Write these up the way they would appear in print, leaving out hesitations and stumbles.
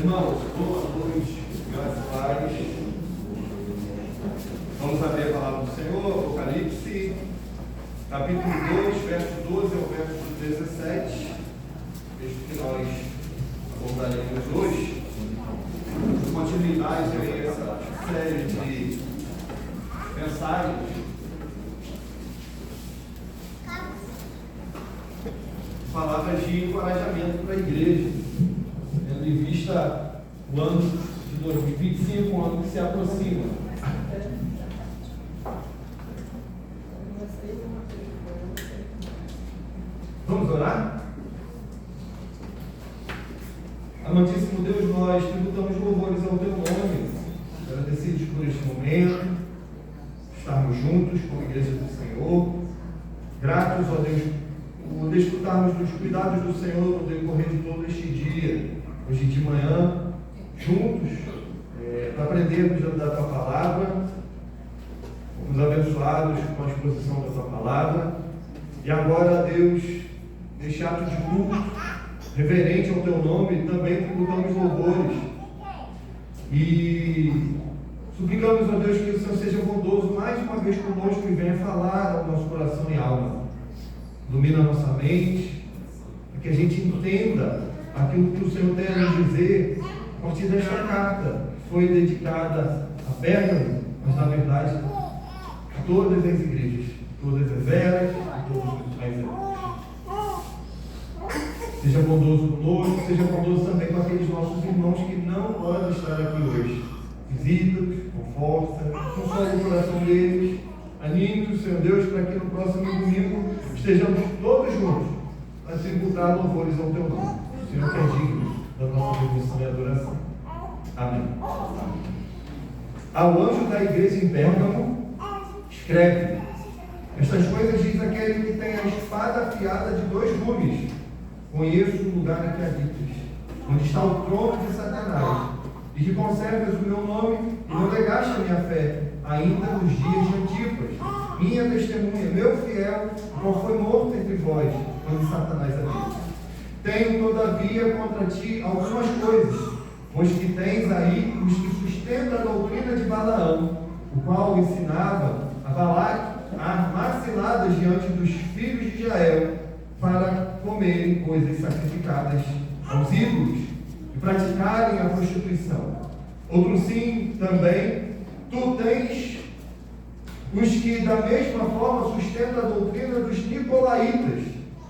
Irmãos, boa noite, graças a Paz. Vamos abrir a palavra do Senhor, Apocalipse, capítulo 2, verso 12 ao verso 17. Texto que nós abordaremos hoje. Continuidade a essa série de mensagens. Palavras de encorajamento para a igreja, tendo em vista o ano de 2025, um ano que se aproxima. Vamos orar? Amantíssimo Deus, nós tributamos louvores ao Teu nome, agradecidos por este momento, estarmos juntos como igreja do Senhor, gratos, ó Deus, por desfrutarmos dos cuidados do Senhor no decorrer de todo este dia, hoje de manhã, juntos, para aprendermos da Tua Palavra, fomos abençoados com a exposição da Tua Palavra, e agora, Deus, neste ato de culto, reverente ao Teu nome, também tributamos louvores, e suplicamos, ó Deus, que o Senhor seja bondoso mais uma vez conosco e venha falar ao nosso coração e alma. Ilumina a nossa mente, para que a gente entenda aquilo que o Senhor tem a nos dizer a partir desta carta, que foi dedicada a Pérgamo, mas na verdade a todas as igrejas, todas as eras e todas as eras. Seja bondoso conosco, seja bondoso também com aqueles nossos irmãos que não podem estar aqui hoje. Visita-os, conforta, consola o coração deles, anime-os, Senhor Deus, para que no próximo domingo estejamos todos juntos a tributar louvores ao Teu nome. O Senhor que é digno da nossa devoção e adoração. Amém. Ao anjo da igreja em Pérgamo, escreve: estas coisas diz aquele que tem a espada afiada de 2 gumes. Conheço o lugar em que habitas, onde está o trono de Satanás, e que conservas o meu nome e não negaste a minha fé, ainda nos dias de Antipas, minha testemunha, meu fiel, qual foi morto entre vós, onde Satanás habita. Tenho, todavia, contra ti algumas coisas, pois que tens aí os que sustentam a doutrina de Balaão, o qual ensinava a Balaque a armar ciladas diante dos filhos de Israel, para comerem coisas sacrificadas aos ídolos e praticarem a prostituição. Outro sim, também, tu tens os que da mesma forma sustentam a doutrina dos nicolaítas.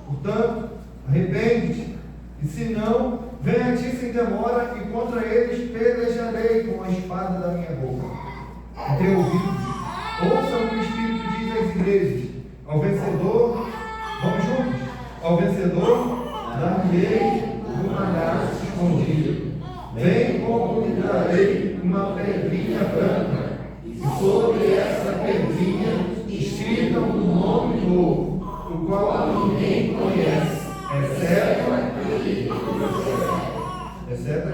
Portanto, arrepende-te, e se não, vem a ti sem demora, e contra eles pelejarei com a espada da minha boca. Até ouvidos, ouçam o que o Espírito diz às igrejas. Ao vencedor, vamos juntos, ao vencedor, dar-lhe uma graça escondida. Bem como lhe darei uma pedrinha branca, e sobre essa pedrinha escrita um nome novo, o qual ninguém conhece, exceto aquele que o recebe.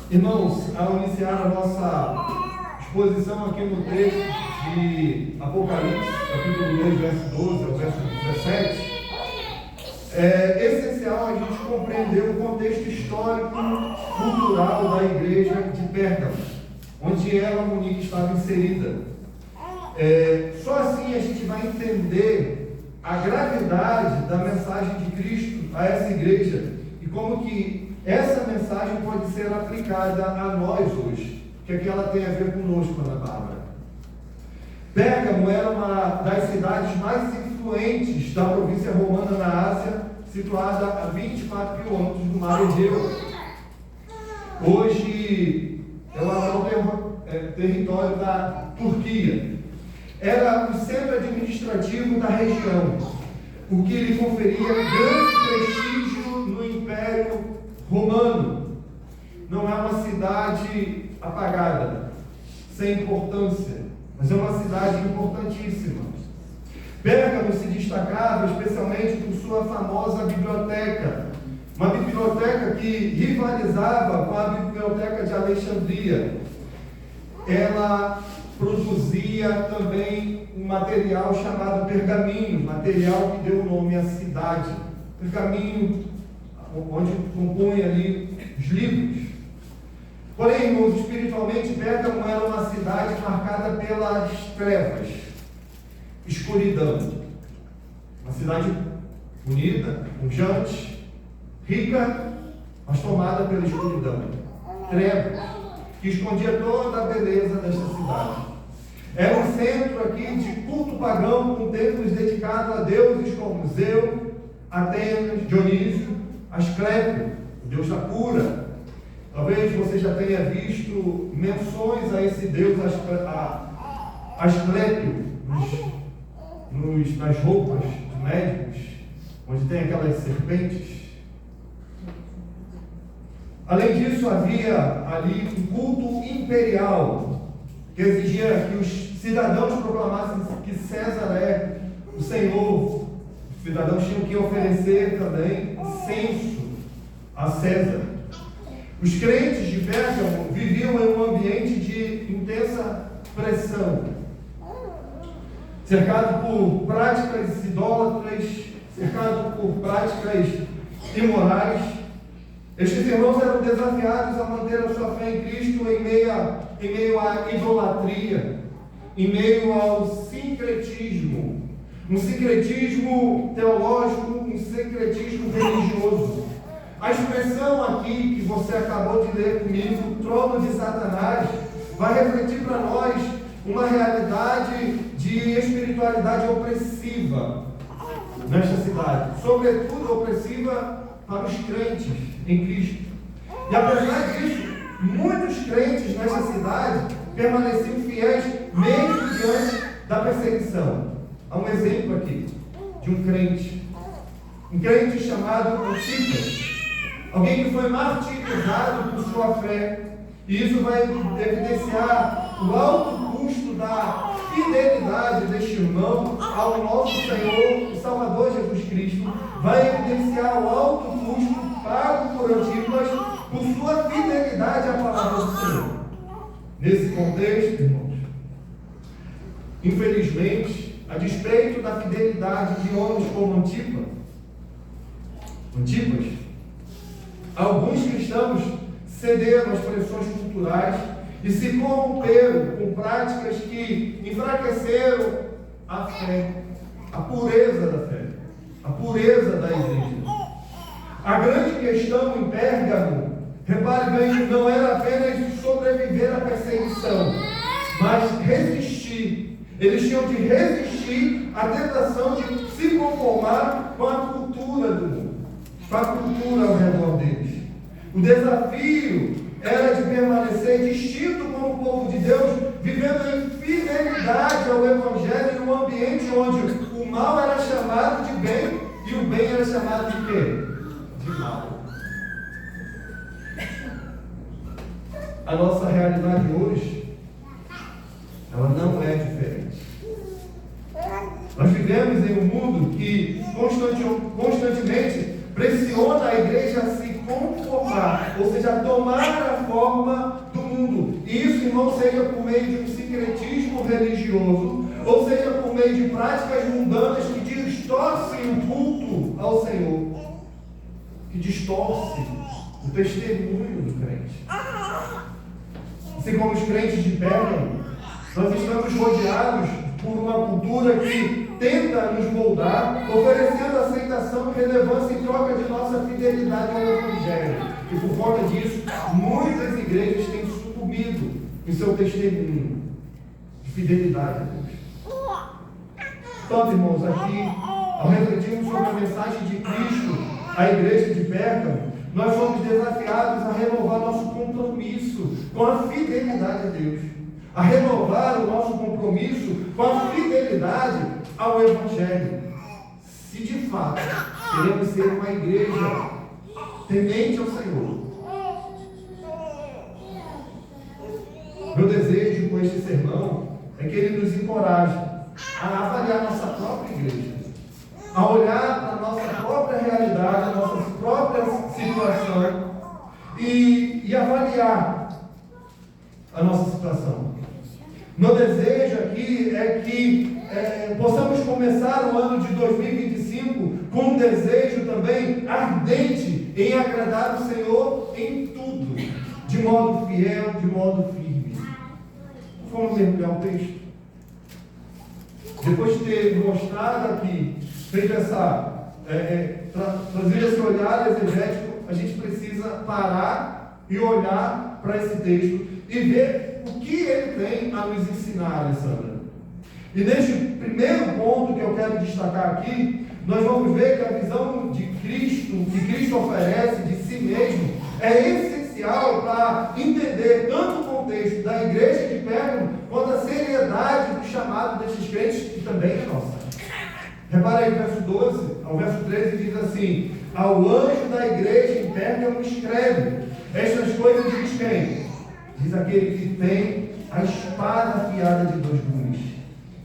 Irmãos, ao iniciar a nossa exposição aqui no texto de Apocalipse, capítulo 2, verso 12 ao verso 17, é essencial a gente compreender o contexto histórico, cultural da igreja de Pérgamo, onde ela, Monique, estava inserida. Só assim a gente vai entender a gravidade da mensagem de Cristo a essa igreja e como que essa mensagem pode ser aplicada a nós hoje, que aqui ela tem a ver conosco, Ana Bárbara. Pérgamo era uma das cidades mais influentes da província romana na Ásia, situada a 24 quilômetros do mar Egeu. Hoje é o atual território da Turquia. Era o centro administrativo da região, o que lhe conferia grande prestígio no Império Romano. Não é uma cidade apagada, sem importância, mas é uma cidade importantíssima. Pérgamo se destacava especialmente por sua famosa biblioteca, uma biblioteca que rivalizava com a biblioteca de Alexandria. Ela produzia também um material chamado pergaminho, material que deu nome à cidade. Pergaminho onde compõem ali os livros. Porém, irmãos, espiritualmente, Pérgamo era uma cidade marcada pelas trevas, escuridão. Uma cidade bonita, pujante, rica, mas tomada pela escuridão. Trevas, que escondia toda a beleza desta cidade. Era um centro aqui de culto pagão, com templos dedicados a deuses como Zeus, Atenas, Dionísio, Asclépio, o deus da cura. Talvez você já tenha visto menções a esse deus Asclépio nas roupas de médicos, onde tem aquelas serpentes. Além disso, havia ali um culto imperial, que exigia que os cidadãos proclamassem que César é o Senhor. Os cidadãos tinham que oferecer também censo a César. Os crentes de Pérgamo viviam em um ambiente de intensa pressão, cercado por práticas idólatras, cercado por práticas imorais. Estes irmãos eram desafiados a manter a sua fé em Cristo em meio à idolatria, em meio ao sincretismo, um sincretismo teológico, um sincretismo religioso. A expressão aqui que você acabou de ler comigo, trono de Satanás, vai refletir para nós uma realidade de espiritualidade opressiva nesta cidade, sobretudo opressiva para os crentes em Cristo. E apesar disso, muitos crentes nesta cidade permaneciam fiéis mesmo diante da perseguição. Há um exemplo aqui de um crente chamado Antipas, alguém que foi martirizado por sua fé, e isso vai evidenciar o alto custo da fidelidade deste irmão ao nosso Senhor e Salvador Jesus Cristo, vai evidenciar o alto custo pago por Antipas por sua fidelidade à palavra do Senhor. Nesse contexto, irmãos, infelizmente, a despeito da fidelidade de homens como Antipas, alguns cristãos cederam às pressões culturais e se corromperam com práticas que enfraqueceram a fé, a pureza da fé, a pureza da igreja. A grande questão em Pérgamo, repare bem, não era apenas sobreviver à perseguição, mas resistir. Eles tinham de resistir à tentação de se conformar com a cultura do mundo, com a cultura ao redor deles. O desafio era de permanecer distinto como povo de Deus, vivendo em fidelidade ao Evangelho, em um ambiente onde o mal era chamado de bem e o bem era chamado de quê? De mal. A nossa realidade hoje, ela não é diferente. Nós vivemos em um mundo que constantemente pressiona a igreja a se conformar, ou seja, a tomar a forma do mundo. E isso, irmão, seja por meio de um sincretismo religioso, ou seja por meio de práticas mundanas que distorcem o culto ao Senhor, que distorcem o testemunho do crente. Assim como os crentes de Pérgamo, nós estamos rodeados por uma cultura que tenta nos moldar, oferecendo aceitação e relevância em troca de nossa fidelidade ao Evangelho. E por conta disso, muitas igrejas têm sucumbido em seu testemunho de fidelidade a Deus. Portanto, irmãos, aqui, ao refletirmos sobre a mensagem de Cristo à igreja de Pérgamo, nós somos desafiados a renovar nosso compromisso com a fidelidade a Deus, a renovar o nosso compromisso com a fidelidade ao Evangelho. Se de fato queremos ser uma igreja temente ao Senhor. Meu desejo com este sermão é que ele nos encoraje a avaliar nossa própria igreja, a olhar para a nossa própria realidade, a nossa própria situação e avaliar a nossa situação. Meu desejo aqui é que possamos começar o ano de 2025 com um desejo também ardente em agradar o Senhor em tudo, de modo fiel, de modo firme. Vamos mergulhar o texto. Depois de ter mostrado aqui, feito trazer esse olhar exegético, a gente precisa parar e olhar para esse texto e ver o que ele tem a nos ensinar, Alessandra. E neste primeiro ponto que eu quero destacar aqui, nós vamos ver que a visão de Cristo, que Cristo oferece de si mesmo, é essencial para entender tanto o contexto da igreja de Pérgamo, quanto a seriedade do chamado desses crentes, que também é nossa. Repara aí o verso 12 ao verso 13, diz assim: ao anjo da igreja em Pérgamo escreve, estas coisas diz quem? Diz aquele que tem a espada afiada de 2 gumes.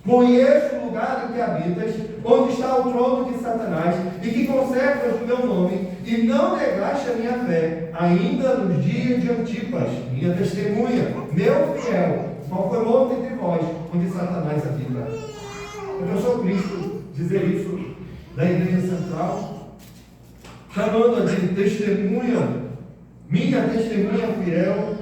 Conheço o lugar em que habitas, onde está o trono de Satanás, e que conservas o meu nome, e não negaste a minha fé, ainda nos dias de Antipas, minha testemunha, meu fiel, qual foi morto entre vós, onde Satanás habita. Eu sou Cristo dizer isso da igreja central, chamando-a de testemunha, minha testemunha fiel.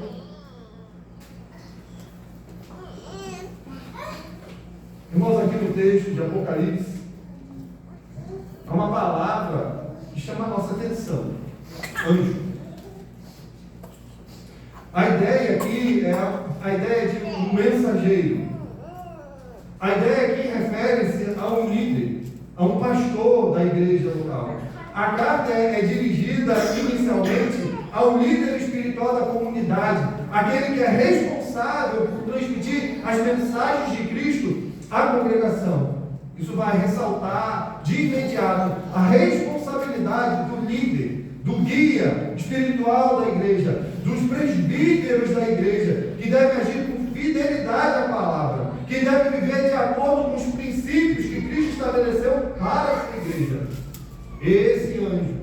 Irmãos, aqui no texto de Apocalipse, há uma palavra que chama a nossa atenção: anjo. A ideia aqui é a ideia de um mensageiro. A ideia aqui refere-se a um líder, a um pastor da igreja local. A carta é dirigida inicialmente ao líder espiritual da comunidade, aquele que é responsável por transmitir as mensagens de Cristo à congregação. Isso vai ressaltar de imediato a responsabilidade do líder, do guia espiritual da igreja, dos presbíteros da igreja, que devem agir com fidelidade à palavra, que devem viver de acordo com os princípios que Cristo estabeleceu para a sua igreja. Esse anjo,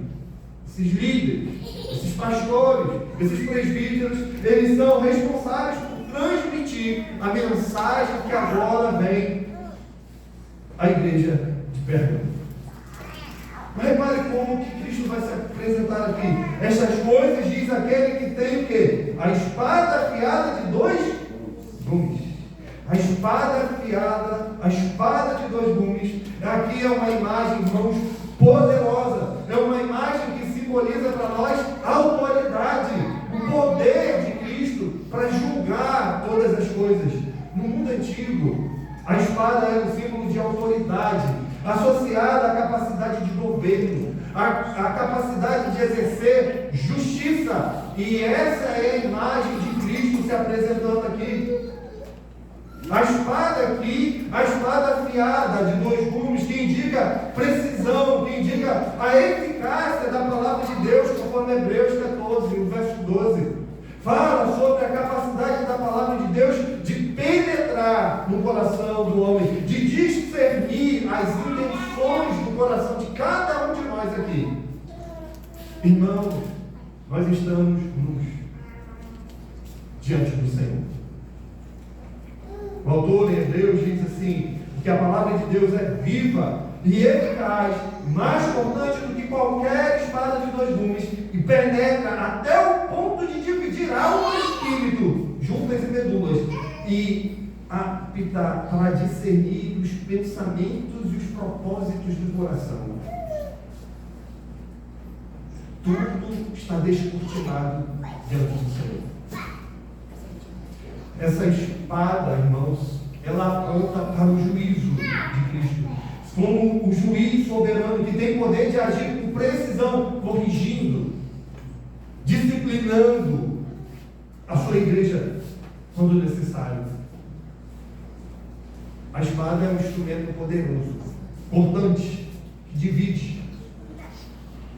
esses líderes, esses pastores, esses presbíteros, eles são responsáveis por transmitir a mensagem que agora vem à igreja de Pérgamo. Mas repare como que Cristo vai se apresentar aqui. Estas coisas diz aquele que tem o quê? A espada afiada de 2 gumes. A espada afiada, a espada de 2 gumes, aqui é uma imagem, irmãos, poderosa. É uma imagem que simboliza para nós a autoridade, o poder de Cristo para julgar todas as coisas. No mundo antigo, a espada era um símbolo de autoridade, associada à capacidade de governo, à capacidade de exercer justiça. E essa é a imagem de Cristo se apresentando aqui. A espada aqui, a espada afiada de 2 gumes, que indica precisão, que indica a eficácia da palavra de Deus, conforme Hebreus 14, o verso 12. Fala sobre a capacidade da palavra de Deus de penetrar no coração do homem, de discernir as intenções do coração de cada um de nós aqui. Irmãos, nós estamos nus diante do Senhor. O autor em Hebreus diz assim, que a palavra de Deus é viva e eficaz, mais cortante do que qualquer espada de 2 gumes, e penetra até o ponto de dividir alma e espírito, juntas e medulas, e apta para discernir os pensamentos e os propósitos do coração. Tudo está descortinado diante do Senhor. Essa espada, irmãos, ela aponta para o juízo de Cristo, como o juiz soberano que tem poder de agir com precisão, corrigindo, disciplinando a sua igreja quando necessário. A espada é um instrumento poderoso, cortante, que divide,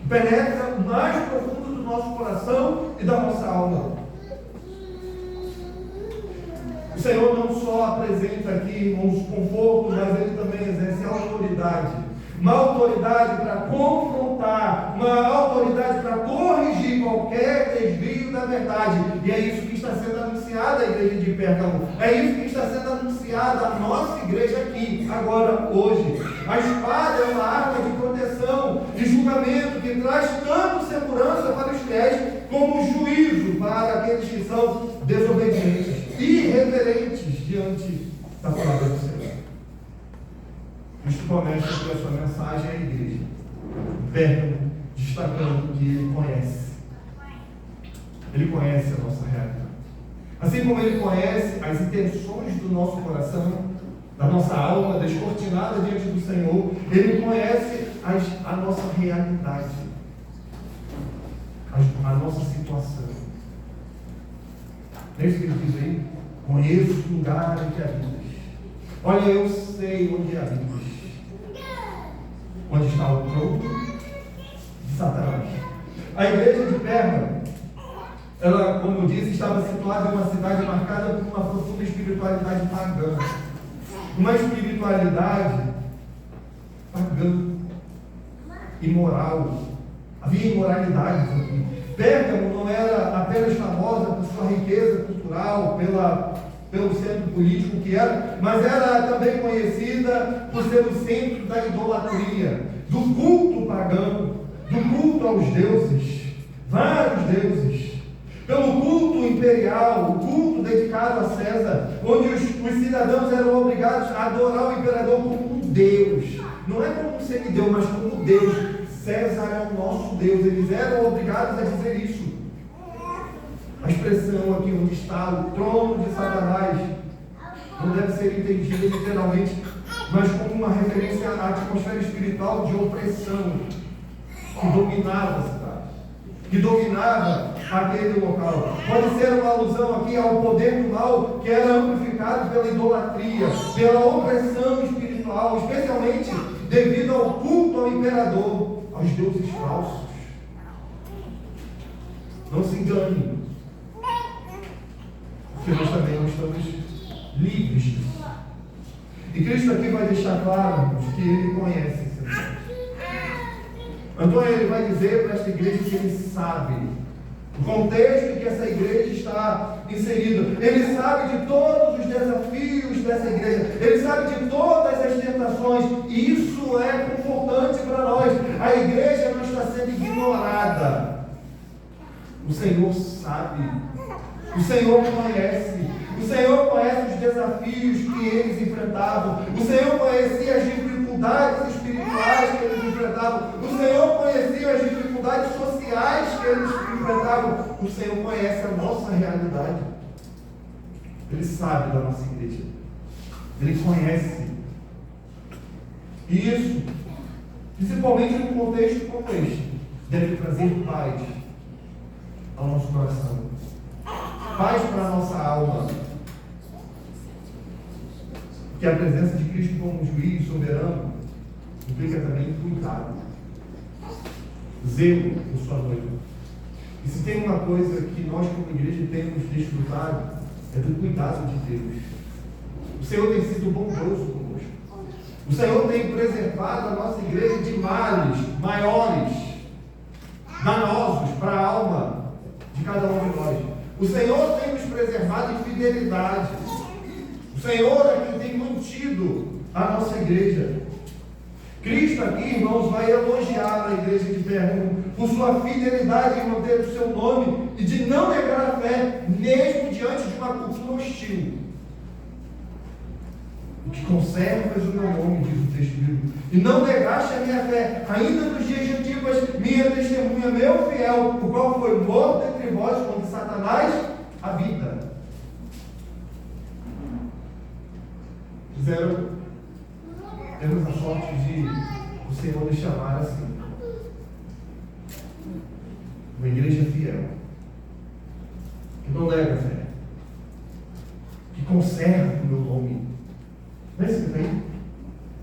que penetra o mais profundo do nosso coração e da nossa alma. O Senhor não só apresenta aqui, irmãos, conforto, mas Ele também exerce autoridade. Uma autoridade para confrontar, uma autoridade para corrigir qualquer desvio da verdade. E é isso que está sendo anunciado à igreja de Pérgamo. É isso que está sendo anunciado à nossa igreja aqui, agora, hoje. A espada é uma arma de proteção, de julgamento, que traz tanto segurança são desobedientes, irreverentes diante da palavra do Senhor. Cristo começa aqui a sua mensagem à igreja, Pérgamo, destacando que ele conhece. Ele conhece a nossa realidade. Assim como ele conhece as intenções do nosso coração, da nossa alma descortinada diante do Senhor, ele conhece a nossa realidade, a nossa situação. É isso que ele diz aí? Conheço o lugar em que habitas. Olha, eu sei onde habitas. Onde está o trono de Satanás. A igreja de Pérgamo, ela, como eu disse, estava situada em uma cidade marcada por uma profunda espiritualidade pagã. Uma espiritualidade pagã, imoral. Havia imoralidades aqui. Pérgamo não era apenas famosa por sua riqueza cultural, pelo centro político que era, mas era também conhecida por ser o centro da idolatria, do culto pagão, do culto aos deuses, vários deuses, pelo culto imperial, o culto dedicado a César, onde os cidadãos eram obrigados a adorar o imperador como Deus, não é como um semideus, mas como Deus. César é o nosso Deus, eles eram obrigados a dizer isso. A expressão aqui onde está o trono de Satanás não deve ser entendida literalmente, mas como uma referência à atmosfera espiritual de opressão que dominava a cidade, que dominava aquele local. Pode ser uma alusão aqui ao poder do mal que era amplificado pela idolatria, pela opressão espiritual, especialmente devido ao culto ao imperador, aos deuses falsos. Não se engane, porque nós também não estamos livres disso. E Cristo aqui vai deixar claro que ele conhece esse lugar. Então ele vai dizer para esta igreja que ele sabe o contexto em que essa igreja está inserida. Ele sabe de todos os desafios dessa igreja. Ele sabe de todas as tentações. E isso é confortante para nós. A igreja não está sendo ignorada. O Senhor sabe. O Senhor conhece. O Senhor conhece os desafios que eles enfrentavam. O Senhor conhecia as dificuldades espirituais que eles enfrentavam. O Senhor conhecia as dificuldades sociais que eles enfrentavam. O Senhor conhece a nossa realidade. Ele sabe da nossa igreja. Ele conhece. E isso, principalmente no contexto como este, deve trazer paz ao nosso coração. Paz para a nossa alma. Porque a presença de Cristo como juiz soberano implica também cuidado, zelo por sua noiva. E se tem uma coisa que nós como igreja temos desfrutado, é do cuidado de Deus. O Senhor tem sido bondoso conosco. O Senhor tem preservado a nossa igreja de males maiores, danosos para a alma de cada um de nós. O Senhor tem nos preservado em fidelidade. O Senhor é quem tem mantido a nossa igreja. Cristo aqui, irmãos, vai elogiar a igreja de Pérgamo por sua fidelidade em manter o seu nome e de não negar a fé, mesmo diante de uma cultura hostil. O que conservas o meu nome, diz o texto bíblico, e não negaste a minha fé, ainda nos dias de Antipas, minha testemunha, meu fiel, o qual foi morto entre vós, onde Satanás habita. Temos a sorte de o Senhor nos chamar assim. Uma igreja fiel, que não nega a fé, que conserva o meu nome. Não é isso que tem?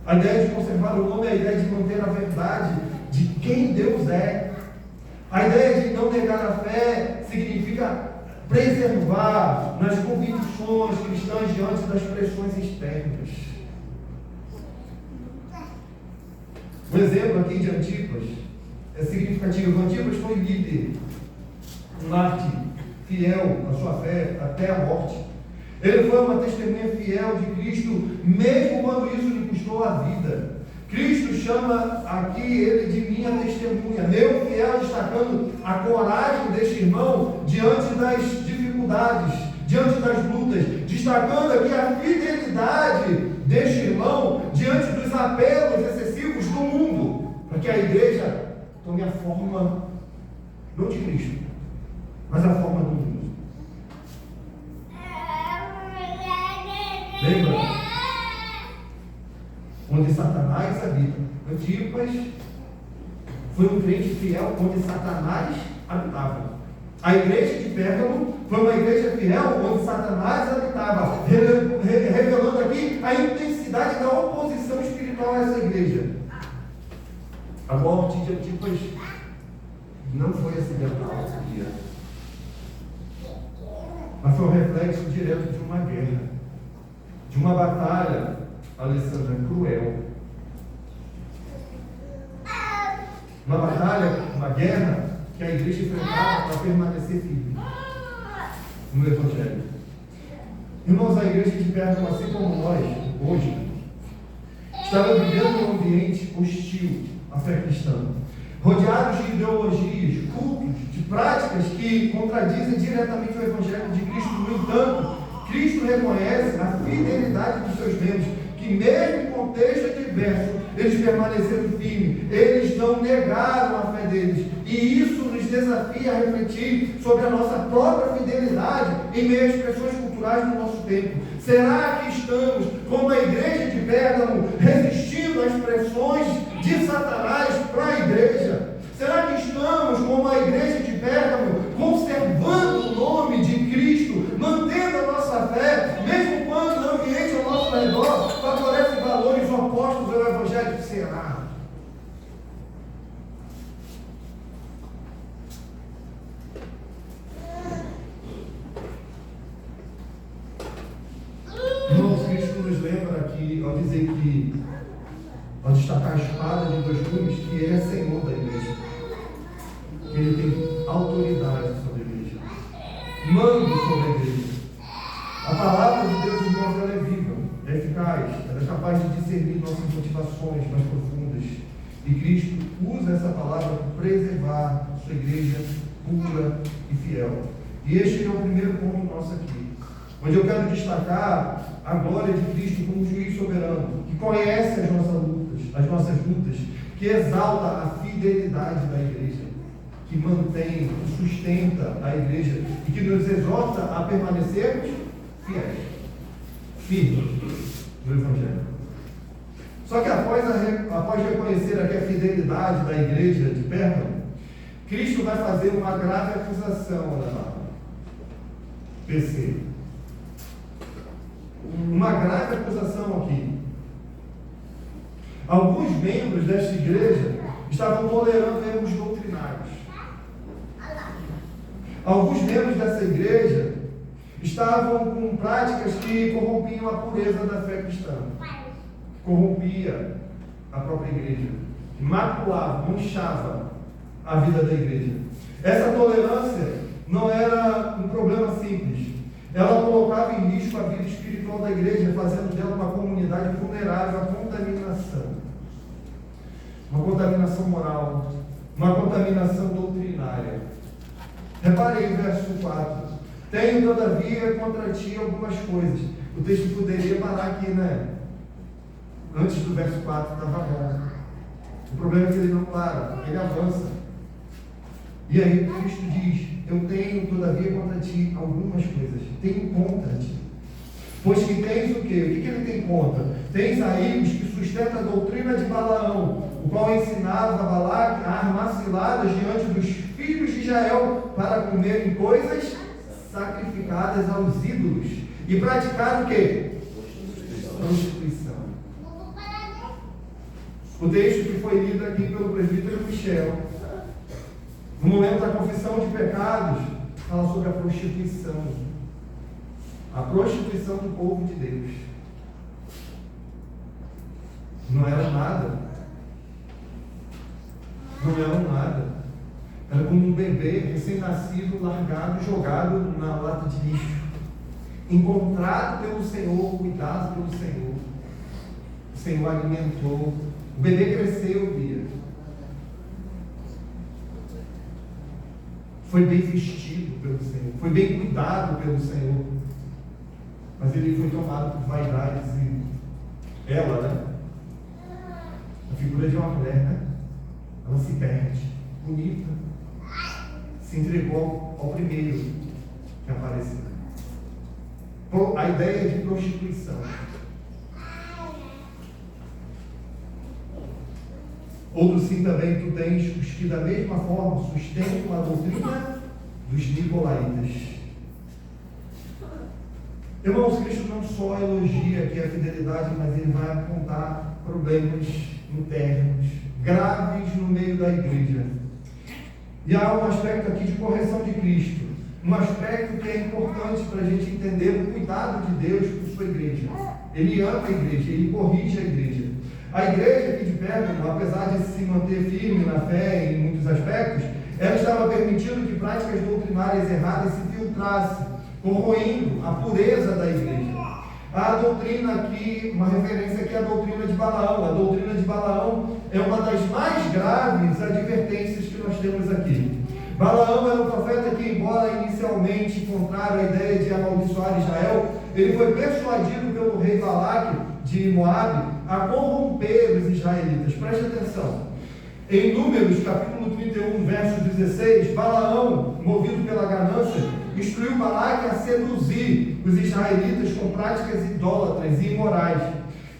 A ideia de conservar o nome é a ideia de manter a verdade de quem Deus é. A ideia de não negar a fé significa preservar nas convicções cristãs diante das pressões externas. O exemplo aqui de Antipas é significativo. Antipas foi líder, um mártir fiel à sua fé até a morte. Ele foi uma testemunha fiel de Cristo, mesmo quando isso lhe custou a vida. Cristo chama aqui ele de minha testemunha, meu fiel, destacando a coragem deste irmão diante das dificuldades dificuldades, diante das lutas, destacando aqui a fidelidade deste irmão diante dos apelos excessivos do mundo, para que a igreja tome a forma, não de Cristo, mas a forma do mundo. Lembra? Onde Satanás habita. Antipas foi um crente fiel onde Satanás habitava. A igreja de Pérgamo foi uma igreja fiel onde Satanás habitava, revelando aqui a intensidade da oposição espiritual a essa igreja. A morte de Antipas não foi acidental, sabia? Mas foi um reflexo direto de uma guerra, de uma batalha, Alessandra, cruel. Uma batalha, uma guerra que a igreja enfrentava para permanecer firme no Evangelho. Irmãos, a igreja de Pérgamo, assim como nós, hoje, estava vivendo em um ambiente hostil à fé cristã, rodeados de ideologias, cultos, de práticas que contradizem diretamente o Evangelho de Cristo. No entanto, Cristo reconhece a fidelidade dos seus membros, que mesmo em contexto adverso, eles permaneceram firmes, eles não negaram a fé deles, e isso nos desafia a refletir sobre a nossa própria fidelidade em meio às pressões culturais do nosso tempo. Será que estamos, como a igreja de Pérgamo, resistindo às pressões de Satanás para a igreja? Será que estamos, como a igreja de Pérgamo, conservando o nome de Cristo, mantendo a nossa fé, mesmo quando o ambiente ao nosso redor favorece valores opostos ao Evangelho? Será? Irmãos, Cristo nos lembra aqui, ao dizer que, ao destacar a espada de dois gumes, que Ele é Senhor da igreja, que Ele tem autoridade sobre a igreja, mando sobre a igreja. A palavra de Deus, irmãos, ela é viva, é eficaz, ela é capaz de discernir nossas motivações mais profundas, e Cristo usa essa palavra para preservar sua igreja pura e fiel. E este é o primeiro ponto nosso aqui, onde eu quero destacar a glória de Cristo como juiz soberano, que conhece as nossas lutas, que exalta a fidelidade da igreja, que mantém, que sustenta a igreja e que nos exorta a permanecermos fiéis, firmes no Evangelho. Só que após reconhecer aqui a fidelidade da igreja de Pérgamo, Cristo vai fazer uma grave acusação da PC. Uma grave acusação aqui. Alguns membros desta igreja estavam tolerando erros doutrinários. Alguns membros dessa igreja estavam com práticas que corrompiam a pureza da fé cristã, corrompia a própria igreja, maculava, manchava a vida da igreja. Essa tolerância não era um problema simples. Ela colocava em risco a vida espiritual da igreja, fazendo dela uma comunidade vulnerável à contaminação. Uma contaminação moral, uma contaminação doutrinária. Reparei no verso 4. Tenho, todavia, contra ti algumas coisas. O texto poderia parar aqui, né? Antes do verso 4 estava bom. O problema é que ele não para, ele avança. E aí Cristo diz: eu tenho, todavia, contra ti algumas coisas. Tenho contra ti. Pois que tens o quê? O que ele tem contra? Tens aí os que sustentam a doutrina de Balaão, o qual ensinava a Balaque a armar ciladas diante dos filhos de Israel para comerem coisas sacrificadas aos ídolos e praticar o quê? Prostituição. O texto que foi lido aqui pelo presbítero Michel, no momento da confissão de pecados, fala sobre a prostituição. A prostituição do povo de Deus. Não era nada. Não era nada. Era como um bebê recém-nascido, largado, jogado na lata de lixo. Encontrado pelo Senhor, cuidado pelo Senhor. O Senhor alimentou. O bebê cresceu, via. foi bem vestido pelo Senhor, foi bem cuidado pelo Senhor, mas ele foi tomado por vaidades e ela, né? A figura de uma mulher, né? Ela se perde, bonita, se entregou ao primeiro que apareceu. A ideia de prostituição. Outro sim também, tu tens os que da mesma forma sustentam a doutrina dos nicolaítas. Irmãos, Cristo não só elogia aqui a fidelidade, mas ele vai apontar problemas internos, graves no meio da igreja. E há um aspecto aqui de correção de Cristo, um aspecto que é importante para a gente entender o cuidado de Deus por sua igreja. Ele ama a igreja, ele corrige a igreja. A igreja aqui de Pérgamo, apesar de se manter firme na fé em muitos aspectos, ela estava permitindo que práticas doutrinárias erradas se filtrassem, corroendo a pureza da igreja. A doutrina aqui, uma referência aqui à doutrina de Balaão. A doutrina de Balaão é uma das mais graves advertências que nós temos aqui. Balaão era um profeta que, embora inicialmente contrário à ideia de amaldiçoar Israel, ele foi persuadido pelo rei Balaque de Moabe a corromper os israelitas. Preste atenção. Em Números, capítulo 31, verso 16, Balaão, movido pela ganância, instruiu Balaque a seduzir os israelitas com práticas idólatras e imorais.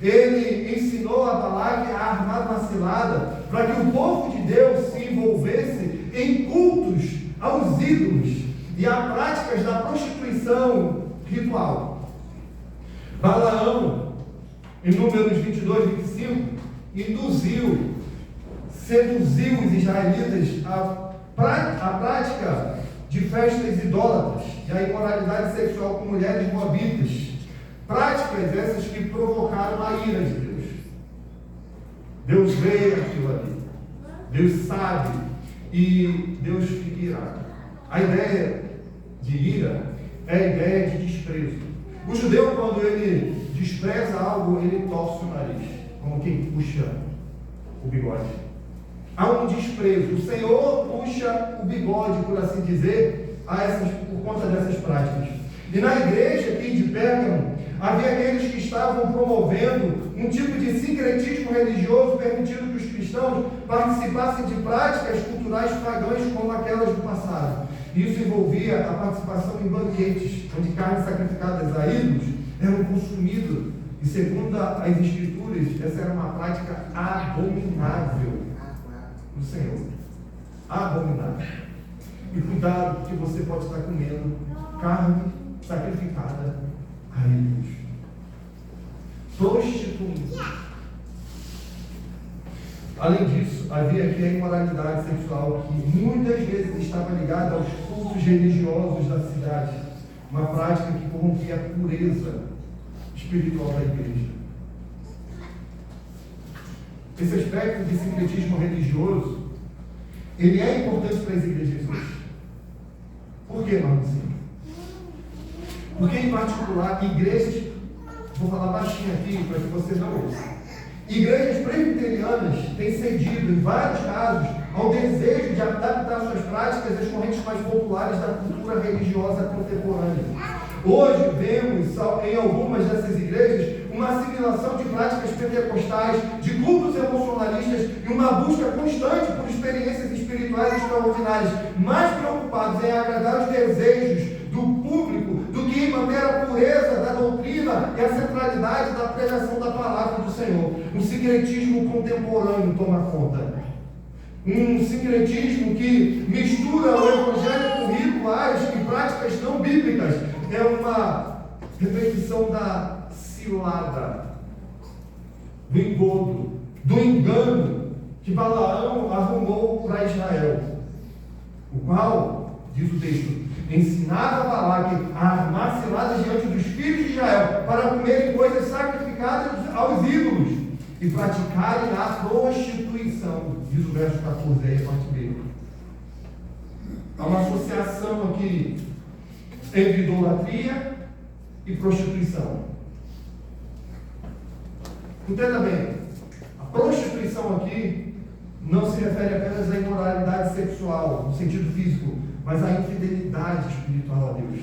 Ele ensinou a Balaque a armar uma cilada para que o povo de Deus se envolvesse em cultos aos ídolos e a práticas da prostituição ritual. Balaão, em Números 22, 25, seduziu os israelitas à prática de festas idólatras e a imoralidade sexual com mulheres moabitas. Práticas essas que provocaram a ira de Deus. Deus vê aquilo ali. Deus sabe. E Deus fica irado. A ideia de ira é a ideia de desprezo. O judeu, quando ele despreza algo, ele torce o nariz, como quem puxa o bigode. Há um desprezo. O Senhor puxa o bigode, por assim dizer, por conta dessas práticas. E na igreja aqui de Pérgamo, havia aqueles que estavam promovendo um tipo de sincretismo religioso, permitindo que os cristãos participassem de práticas culturais pagãs como aquelas do passado. Isso envolvia a participação em banquetes, onde carnes sacrificadas a ídolos eram consumidas. E segundo as Escrituras, essa era uma prática abominável do Senhor. Abominável. E cuidado, porque você pode estar comendo carne sacrificada a ídolos. Prostituindo. Além disso, havia aqui a imoralidade sexual, que muitas vezes estava ligada aos cultos religiosos da cidade. Uma prática que corrompia a pureza espiritual da igreja. Esse aspecto de sincretismo religioso, ele é importante para as igrejas hoje. Por que, Marcinho? Porque, em particular, igrejas, vou falar baixinho aqui para que vocês não ouçam. Igrejas presbiterianas têm cedido, em vários casos, ao desejo de adaptar suas práticas às correntes mais populares da cultura religiosa contemporânea. Hoje vemos em algumas dessas igrejas uma assimilação de práticas pentecostais, de cultos emocionalistas e uma busca constante por experiências espirituais extraordinárias, mais preocupados em agradar os desejos do público do que em manter a pureza da doutrina e a centralidade da pregação da palavra do Senhor. Um sincretismo contemporâneo toma conta. Um sincretismo que mistura o evangelho com rituais e práticas não bíblicas. É uma repetição da cilada, do engodo, do engano que Balaão arrumou para Israel, o qual, diz o texto, ensinava Balaque a armar ciladas diante dos filhos de Israel para comerem coisas sacrificadas aos ídolos e praticarem a prostituição, diz o verso 14 aí, a parte B. Há uma associação aqui entre idolatria e prostituição. Entenda bem, a prostituição aqui não se refere apenas à imoralidade sexual, no sentido físico, mas a infidelidade espiritual a Deus,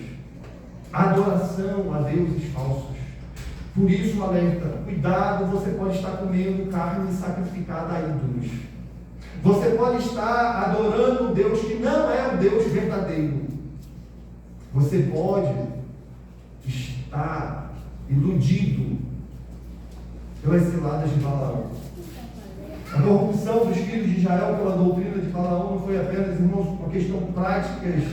a adoração a deuses falsos. Por isso, alerta, cuidado, você pode estar comendo carne sacrificada a ídolos. Você pode estar adorando um Deus que não é o Deus verdadeiro. Você pode estar iludido pelas ciladas de Balaão. A corrupção dos filhos de Israel pela doutrina de Balaão não foi apenas, irmãos, uma questão de práticas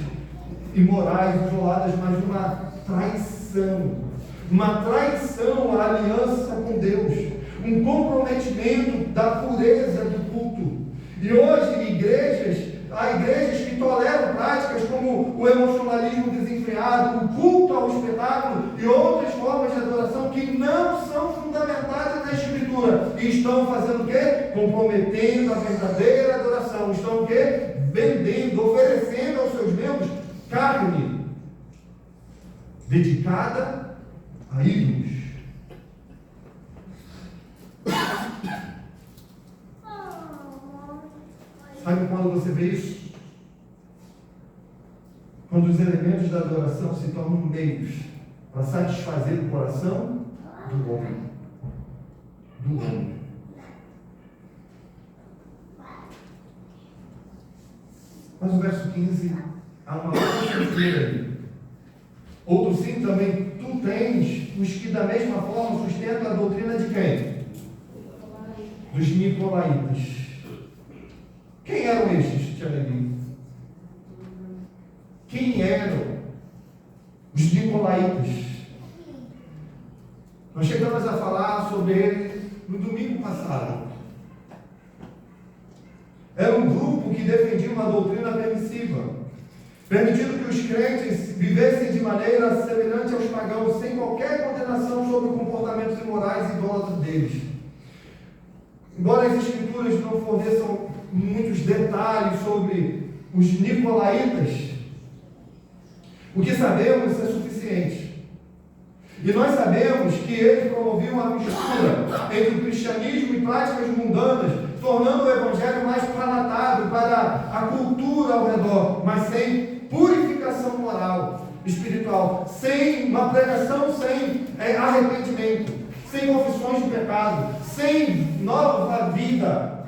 imorais isoladas, mas uma traição. Uma traição à aliança com Deus. Um comprometimento da pureza do culto. E hoje, há igrejas que toleram práticas como o emocionalismo desenfreado, o culto ao espetáculo e outras formas de adoração que não são fundamentadas na Escritura. E estão fazendo o quê? Comprometendo a verdadeira adoração. Estão o quê? Vendendo, oferecendo aos seus membros carne dedicada a ídolos. Sabe quando você vê isso? Quando os elementos da adoração se tornam meios para satisfazer o coração do homem. Do homem. Mas o verso 15, há uma outra fronteira ali. Outro sim também, tu tens os que da mesma forma sustentam a doutrina de quem? Dos nicolaítas. Quem eram estes, Tia Levi? Quem eram os nicolaítas? Nós chegamos a falar sobre ele no domingo passado. Era um grupo que defendia uma doutrina permissiva, permitindo que os crentes vivessem de maneira semelhante aos pagãos, sem qualquer condenação sobre os comportamentos imorais e idólatras deles. Embora as Escrituras não forneçam muitos detalhes sobre os nicolaítas, o que sabemos é suficiente. E nós sabemos que eles promoviam uma mistura entre o cristianismo e práticas mundanas, tornando o evangelho mais palatado para a cultura ao redor, mas sem purificação moral, espiritual, sem uma pregação, sem arrependimento, sem confissões de pecado, sem nova vida.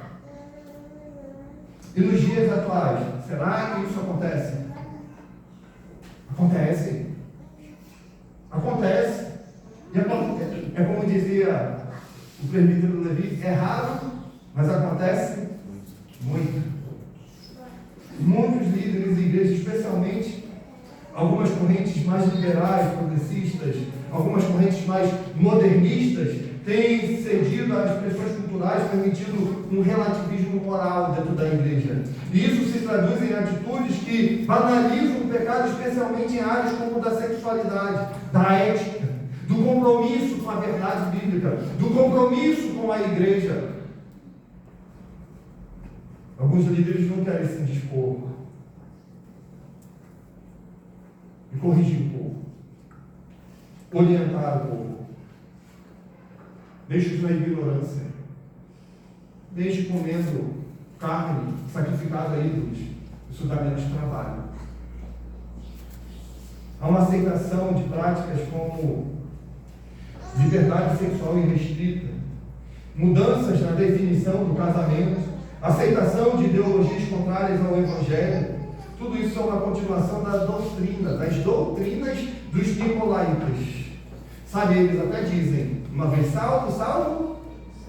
E nos dias atuais, será que isso acontece? Acontece. Acontece. E é como dizia o presbítero Levi, é raro, mas acontece muito. Muitos líderes de igreja, especialmente algumas correntes mais liberais, progressistas, algumas correntes mais modernistas, têm cedido às pressões culturais, permitindo um relativismo moral dentro da igreja. E isso se traduz em atitudes que banalizam o pecado, especialmente em áreas como da sexualidade, da ética, do compromisso com a verdade bíblica, do compromisso com a igreja. Alguns líderes não querem se dispor e corrigir o povo, orientar o povo. Deixe-os na ignorância. Deixe comendo carne sacrificada a ídolos. Isso dá menos trabalho. Há uma aceitação de práticas como liberdade sexual irrestrita, mudanças na definição do casamento, aceitação de ideologias contrárias ao Evangelho. Tudo isso é uma continuação da doutrina, das doutrinas dos nicolaítas. Sabe, eles até dizem, uma vez salvo, salvo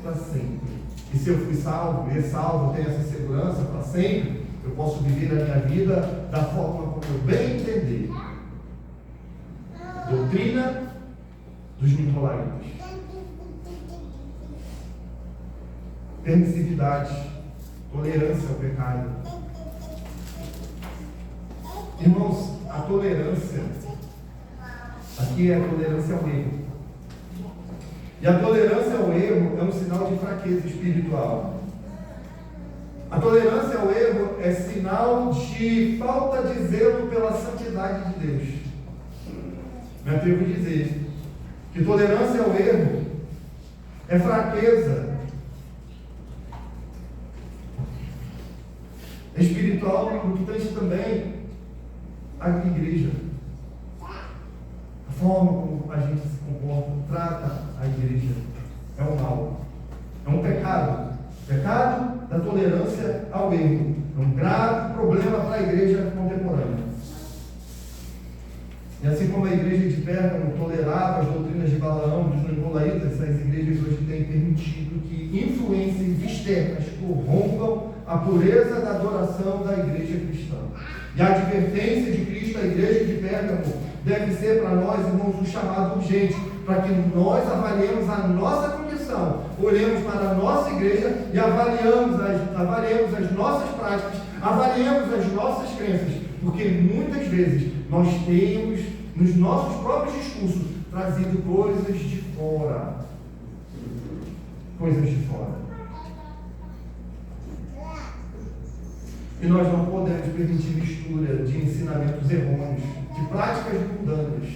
para sempre. E se eu fui salvo, ressalvo, tenho essa segurança para sempre, eu posso viver a minha vida da forma como eu bem entender. Doutrina dos nicolaítas. Permissividade, tolerância ao pecado. Irmãos, a tolerância, aqui é a tolerância ao erro. E a tolerância ao erro é um sinal de fraqueza espiritual. A tolerância ao erro é sinal de falta de zelo pela santidade de Deus. Me atrevo a dizer que tolerância ao erro é fraqueza espiritual, no que tange também a igreja. A forma como a gente se comporta, trata a igreja, é um mal. É um pecado. Pecado da tolerância ao erro. É um grave problema para a igreja contemporânea. E assim como a igreja de Pérgamo tolerava as doutrinas de Balaão, dos nicolaítas, essas igrejas hoje têm permitido que influências externas corrompam a pureza da adoração da igreja cristã. E a advertência de Cristo à igreja de Pérgamo deve ser para nós, irmãos, um chamado urgente, para que nós avaliemos a nossa condição, olhemos para a nossa igreja e avaliemos as nossas práticas, avaliemos as nossas crenças, porque muitas vezes nós temos, nos nossos próprios discursos, trazido coisas de fora. Coisas de fora. E nós não podemos permitir mistura de ensinamentos errôneos, de práticas mundanas.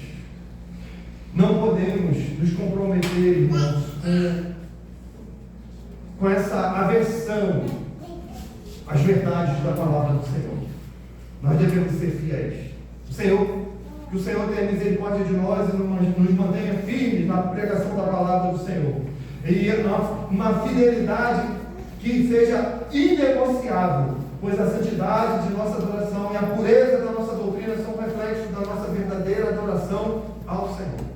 Não podemos nos comprometer, irmãos, com essa aversão às verdades da palavra do Senhor. Nós devemos ser fiéis. Que o Senhor tenha misericórdia de nós e nos mantenha firmes na pregação da palavra do Senhor. E uma fidelidade que seja inegociável, pois a santidade de nossa adoração e a pureza da nossa doutrina são reflexos da nossa verdadeira adoração ao Senhor.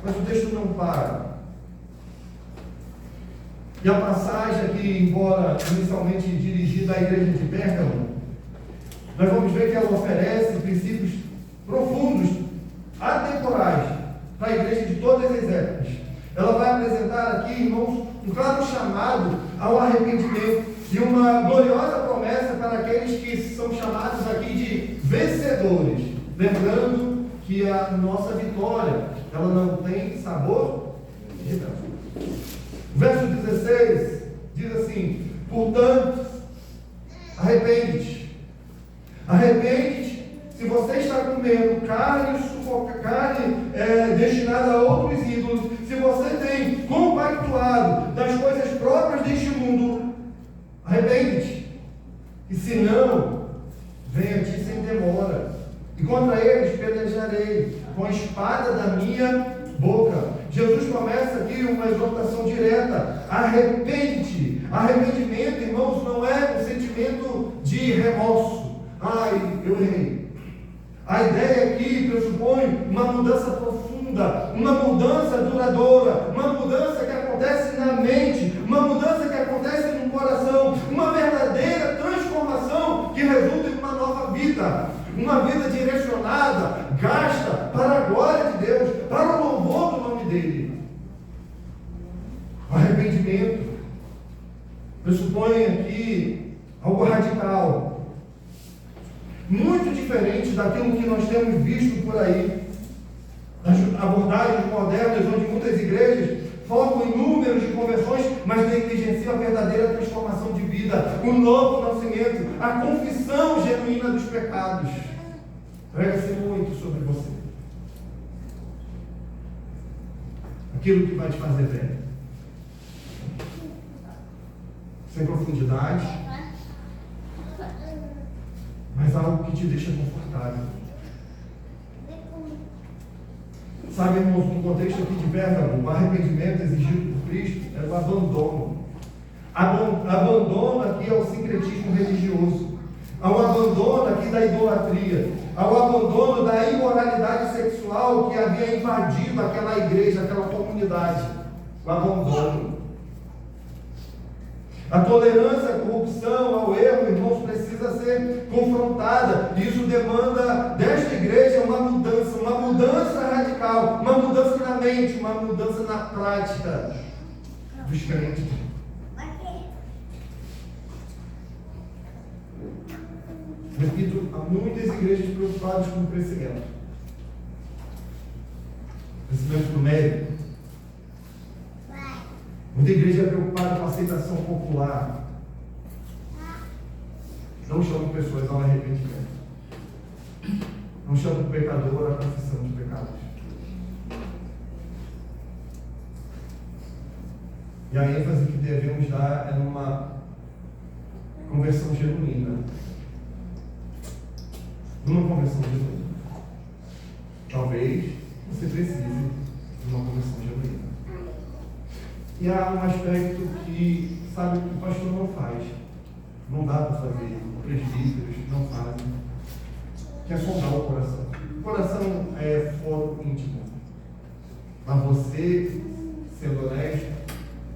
Mas o texto não para. E a passagem aqui, embora inicialmente dirigida à igreja de Pérgamo, nós vamos ver que ela oferece princípios profundos, atemporais, para a igreja de todas as épocas. Ela vai apresentar aqui, irmãos, um claro chamado ao arrependimento e uma gloriosa promessa para aqueles que são chamados aqui de vencedores. Lembrando que a nossa vitória, ela não tem sabor de nada. Verso 16 diz assim: portanto, arrepende-te. Arrepende-te se você está comendo carne destinada a outros ídolos, se você tem compactuado das coisas próprias deste mundo, arrepende-te. E se não, venha a ti sem demora, e contra eles pelejarei com a espada da minha boca. Jesus começa aqui uma exortação direta: arrepende-te. Arrependimento, irmãos, não é um sentimento de remorso. Ai, eu errei. A ideia aqui pressupõe uma mudança profunda, uma mudança duradoura, uma mudança que acontece na mente, uma mudança que acontece no coração, uma verdadeira transformação que resulta em uma nova vida, uma vida direcionada, gasta para a glória de Deus, para o louvor do nome dele. O arrependimento pressupõe aqui algo radical, muito diferente daquilo que nós temos visto por aí, nas abordagens modernas, onde muitas igrejas focam em números de conversões, mas negligenciam a verdadeira transformação de vida, o novo nascimento, a confissão genuína dos pecados. Prega-se muito sobre você. Aquilo que vai te fazer bem. Sem profundidade, mas algo que te deixa confortável. Sabe, irmãos, no contexto aqui de Pérgamo, o arrependimento exigido por Cristo é o abandono. Abandono aqui ao sincretismo religioso, ao abandono aqui da idolatria, ao abandono da imoralidade sexual que havia invadido aquela igreja, aquela comunidade. O abandono. A tolerância à corrupção, ao erro, irmãos, precisa ser confrontada. Isso demanda desta igreja uma mudança radical, uma mudança na mente, uma mudança na prática dos crentes. Repito, há muitas igrejas preocupadas com o crescimento numérico. Muita igreja é preocupada com a aceitação popular. Não chamam pessoas ao arrependimento. Não chamam o pecador à confissão de pecados. E a ênfase que devemos dar é numa conversão genuína. numa conversão genuína. Talvez você precise de uma conversão genuína. E há um aspecto que, sabe, que o pastor não faz. Não dá para fazer. Presbíteros não fazem. Que é sondar o coração. O coração é foro íntimo. Mas você, sendo honesto,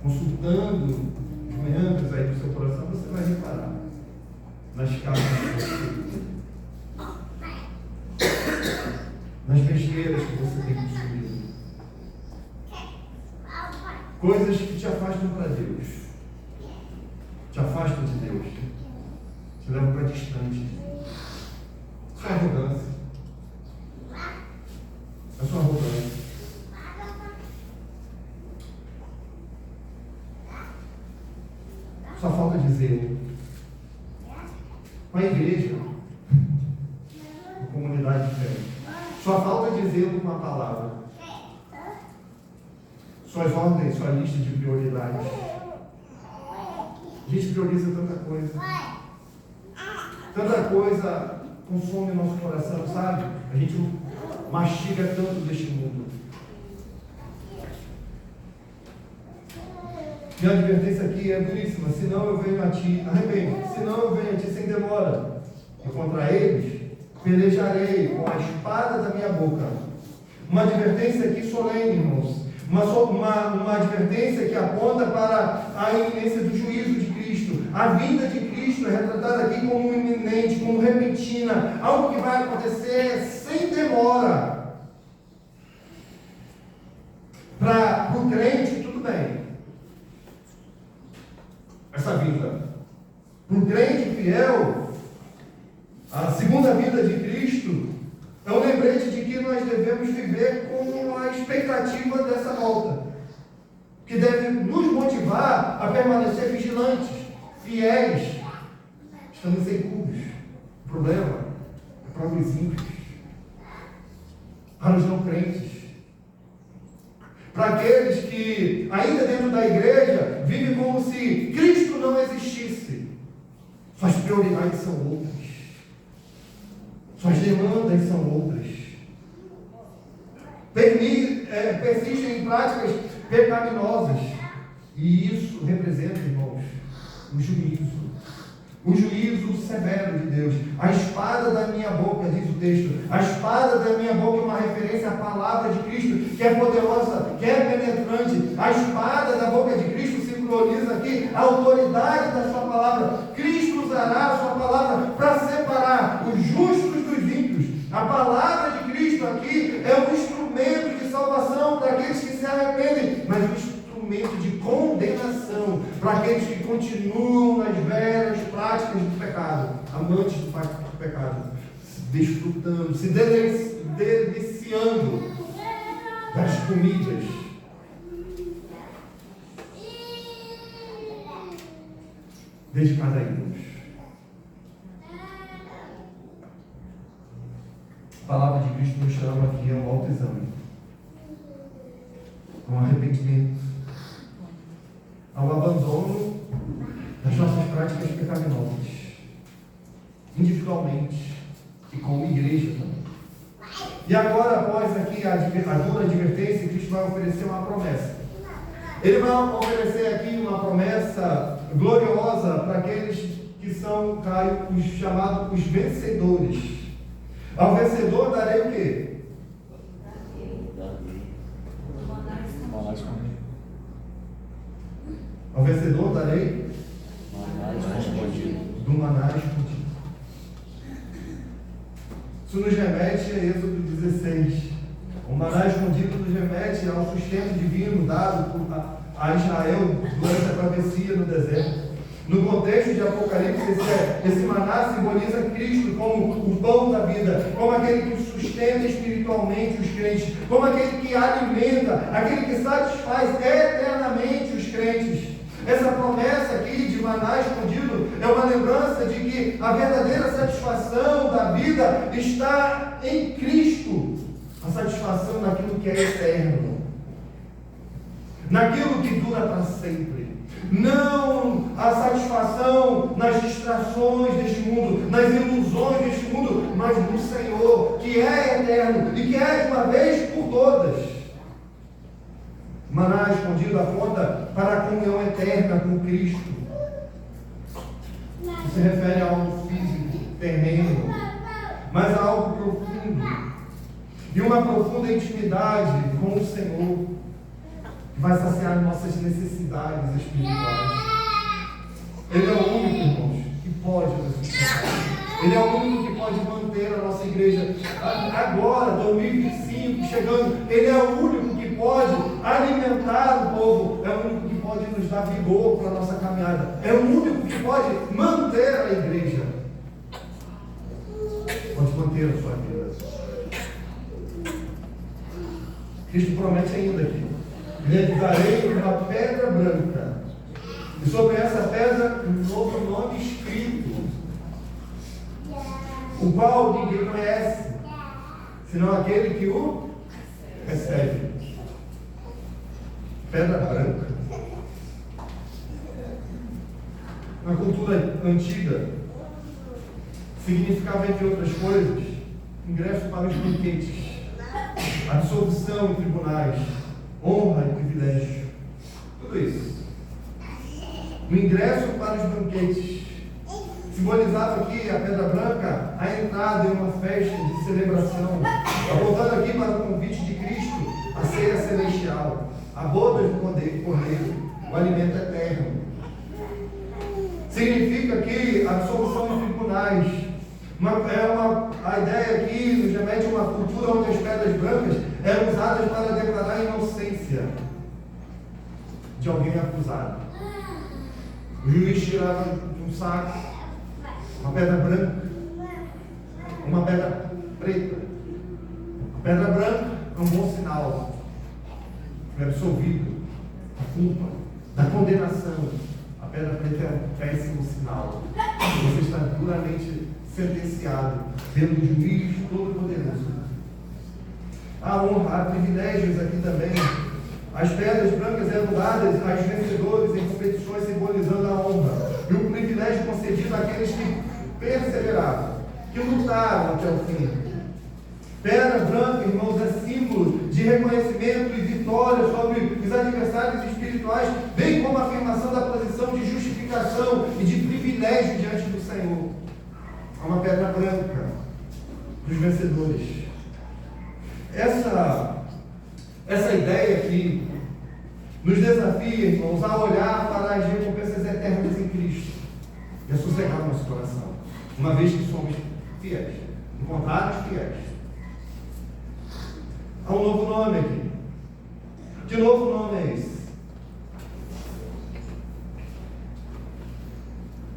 consultando os meandros aí do seu coração, você vai reparar nas casas que você nas besteiras que você tem consumido. Coisas que te afastam para Deus. Te afastam de Deus. Te levam para distante. Sua arrogância. A sua arrogância. Sua falta de zelo. Com a igreja. Com a comunidade de fé. Sua falta de zelo com a palavra. Suas ordens, sua lista de prioridades. A gente prioriza tanta coisa. Tanta coisa consome o nosso coração, sabe? A gente mastiga tanto deste mundo. Minha advertência aqui é duríssima. Senão eu venho a ti, arrepende. Senão eu venho a ti sem demora. E contra eles pelejarei com a espada da minha boca. Uma advertência aqui solene, irmãos. Uma advertência que aponta para a iminência do juízo de Cristo. A vinda de Cristo é retratada aqui como iminente, como repentina, algo que vai acontecer sem demora. Para o crente, tudo bem. Essa vida. Para o crente fiel, a segunda vinda de Cristo é um lembrete de que nós devemos viver com a expectativa dessa volta, que deve nos motivar a permanecer vigilantes, fiéis. Estamos em cubos. O problema é para os ímpios, para os não crentes, para aqueles que, ainda dentro da igreja, vivem como se Cristo não existisse. Suas prioridades são outras. Suas demandas são outras. Persistem em práticas pecaminosas. E isso representa, irmãos, o juízo. O juízo severo de Deus. A espada da minha boca, diz o texto. A espada da minha boca é uma referência à palavra de Cristo, que é poderosa, que é penetrante. A espada da boca de Cristo simboliza aqui a autoridade da sua palavra. Cristo usará a sua palavra para separar os justos dos ímpios. A palavra de Cristo aqui é um instrumento de salvação para aqueles que se arrependem, mas um instrumento de condenação para aqueles que continuam nas velhas práticas do pecado, amantes do pecado, se desfrutando, se deliciando das comidas. Dedicadas a ídolos. A palavra de Cristo nos chama aqui a um autoexame, a um arrependimento, ao abandono das nossas práticas pecaminosas, individualmente e como igreja também. E agora, após aqui a dura advertência, Cristo vai oferecer uma promessa. Ele vai oferecer aqui uma promessa gloriosa para aqueles que são, Caio, os chamados os vencedores. Ao vencedor darei o quê? Ao vencedor darei do maná escondido. Isso nos remete a Êxodo 16. O maná escondido nos remete ao sustento divino dado a Israel durante a travessia no deserto. No contexto de Apocalipse, esse maná simboliza Cristo como o pão da vida, como aquele que sustenta espiritualmente os crentes, como aquele que alimenta, aquele que satisfaz eternamente os crentes. Essa promessa aqui de maná escondido é uma lembrança de que a verdadeira satisfação da vida está em Cristo, a satisfação naquilo que é eterno, naquilo que dura para sempre. não a satisfação nas distrações deste mundo, nas ilusões deste mundo, mas no Senhor, que é eterno e que é de uma vez por todas. Maná escondido aponta para a comunhão eterna com Cristo. Isso se refere a algo físico, terreno, mas a algo profundo. E uma profunda intimidade com o Senhor, que vai saciar nossas necessidades espirituais. Ele é o único, irmãos, que pode nos sustentar. Ele é o único que pode manter a nossa igreja agora, 2025, chegando. Ele é o único que pode alimentar o povo. É o único que pode nos dar vigor para a nossa caminhada. É o único que pode manter a igreja. Pode manter a sua vida. Cristo promete ainda aqui: lhe darei uma pedra branca, e sobre essa pedra um novo nome escrito, o qual ninguém conhece, senão aquele que o recebe. Pedra branca. Na cultura antiga, significava, entre outras coisas, ingresso para os banquetes, absolvição em tribunais, honra e privilégio. Tudo isso. O ingresso para os banquetes simbolizava aqui a pedra branca, a entrada em uma festa de celebração, apontando aqui para o convite de Cristo, a ceia celestial, a boda do cordeiro, o alimento eterno. Significa aqui a absolvição em tribunais. A ideia aqui nos remete a uma cultura onde as pedras brancas eram usadas para declarar a inocência de alguém acusado. O juiz tirava de um saco uma pedra branca, uma pedra preta. A pedra branca é um bom sinal. Foi absolvido da culpa, da condenação. A pedra preta é um péssimo sinal. Você está duramente sentenciado pelo juiz todo-poderoso. Há honra, há privilégios aqui também. As pedras brancas eram dadas aos vencedores em competições, simbolizando a honra e o privilégio concedido àqueles que perseveravam, que lutaram até o fim. Pedra branca, irmãos, é símbolo de reconhecimento e vitória sobre os adversários espirituais, bem como a afirmação da posição de justificação e de privilégio diante do Senhor. É uma pedra branca dos vencedores. Essa ideia aqui nos desafia, irmãos, a olhar para as recompensas eternas em Cristo e a sossegar nosso coração, uma vez que somos fiéis, encontrados fiéis. Há um novo nome aqui. Que novo nome é esse?